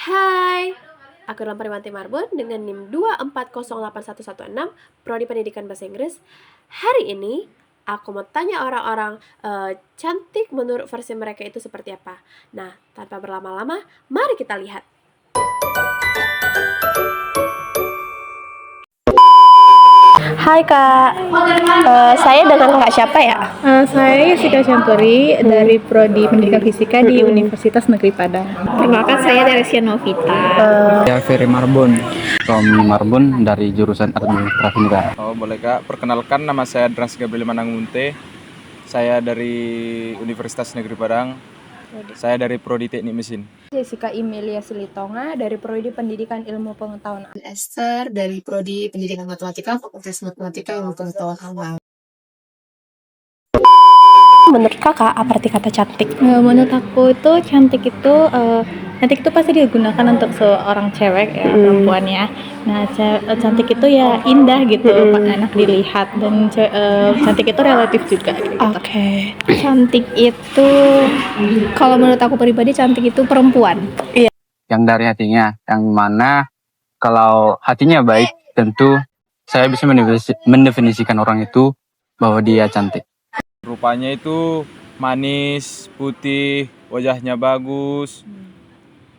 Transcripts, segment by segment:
Hai, aku adalah Primanti Marbun dengan NIM 2408116, Prodi Pendidikan Bahasa Inggris. Hari ini, aku mau tanya orang-orang cantik menurut versi mereka itu seperti apa. Nah, tanpa berlama-lama, mari kita lihat. Hai Kak, saya dengan Kakak siapa ya? Saya Sika Syanturi dari Prodi Pendidikan Fisika di Universitas Negeri Padang. Perkenalkan, saya dari Novita. Saya Ferry Marbun, Tommy Marbun dari jurusan Administrasi Negara. Oh boleh Kak, perkenalkan nama saya Dras Gabriel Manangmunte. Saya dari Universitas Negeri Padang. Saya dari Prodi Teknik Mesin. Jessica Emilia Silitonga dari Prodi Pendidikan Ilmu Pengetahuan. Esther dari Prodi Pendidikan Matematika, Fakultas Matematika Ilmu Pengetahuan Alam. Menurut Kakak, apa arti kata cantik? Menurut aku itu cantik itu pasti digunakan untuk seorang cewek ya, perempuan ya. Nah, cantik itu ya indah gitu, enak dilihat, dan cantik itu relatif juga gitu. Oke. Cantik itu, kalau menurut aku pribadi, cantik itu perempuan. Yang dari hatinya, yang mana kalau hatinya baik, tentu saya bisa mendefinisikan orang itu bahwa dia cantik. Rupanya itu manis, putih, wajahnya bagus,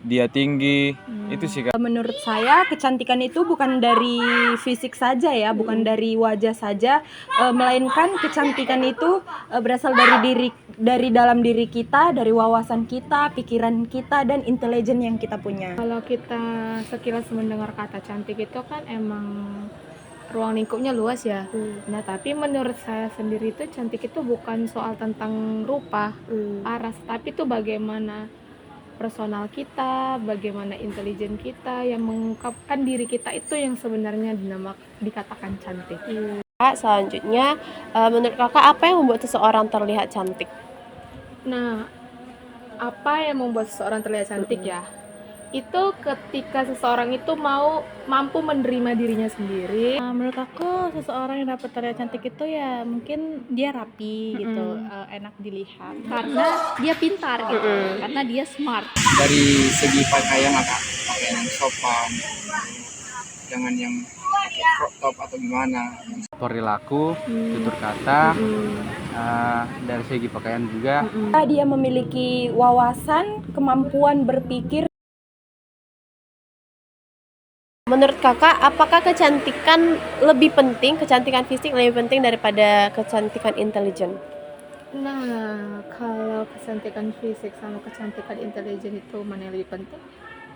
dia tinggi, itu sih Kak. Menurut saya kecantikan itu bukan dari fisik saja ya, bukan dari wajah saja, melainkan kecantikan itu berasal dari dalam diri kita, dari wawasan kita, pikiran kita, dan intelijen yang kita punya. Kalau kita sekilas mendengar kata cantik itu kan emang ruang lingkupnya luas ya. Nah, tapi menurut saya sendiri itu cantik itu bukan soal tentang rupa, paras, tapi itu bagaimana personal kita, bagaimana intelijen kita yang mengungkapkan diri kita itu yang sebenarnya dikatakan cantik. Kak, selanjutnya, menurut Kakak apa yang membuat seseorang terlihat cantik? Nah, apa yang membuat seseorang terlihat cantik ya? Itu ketika seseorang itu mampu menerima dirinya sendiri. Menurut aku seseorang yang dapat terlihat cantik itu ya mungkin dia rapi gitu, enak dilihat Karena dia pintar gitu, karena dia smart. Dari segi pakaian pakaian yang sopan, jangan yang pakai crop top atau gimana. Perilaku, tutur kata, dari segi pakaian juga. Dia memiliki wawasan, kemampuan berpikir. Menurut Kakak, apakah kecantikan fisik lebih penting daripada kecantikan intelijen? Nah, kalau kecantikan fisik sama kecantikan intelijen itu mana yang lebih penting?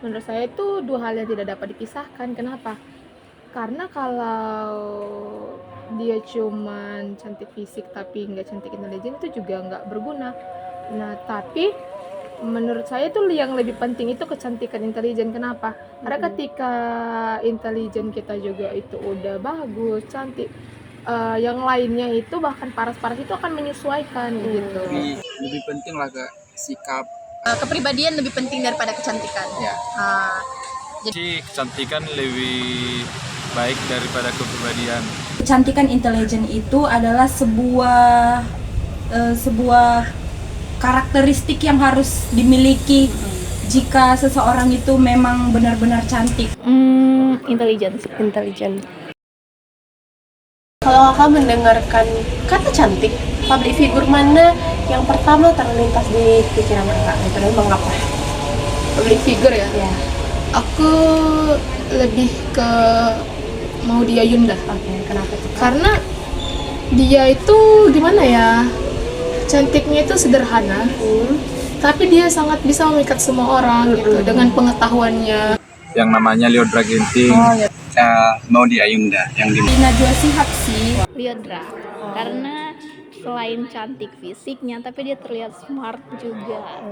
Menurut saya itu dua hal yang tidak dapat dipisahkan. Kenapa? Karena kalau dia cuman cantik fisik tapi nggak cantik intelijen itu juga nggak berguna. Nah, tapi menurut saya itu yang lebih penting itu kecantikan intelijen. Kenapa? Karena ketika intelijen kita juga itu udah bagus, cantik, yang lainnya itu bahkan paras-paras itu akan menyesuaikan gitu. Lebih penting lah ke sikap. Kepribadian lebih penting daripada kecantikan. Ya. Jadi kecantikan lebih baik daripada kepribadian. Kecantikan intelijen itu adalah sebuah karakteristik yang harus dimiliki jika seseorang itu memang benar-benar cantik. Intelijen. Kalau Kakak mendengarkan kata cantik, public figure mana yang pertama terlintas di pikiran Kakak? Itu dan mengapa? Public figure ya? Ya. Aku lebih ke Maudy Ayunda. Oke, kenapa tuh? Karena dia itu gimana ya? Cantiknya itu sederhana, tapi dia sangat bisa memikat semua orang gitu dengan pengetahuannya. Yang namanya Lyodra Ginting. Maudy Ayunda yang di Najwa Shihab sih. Lyodra. Karena selain cantik fisiknya, tapi dia terlihat smart juga.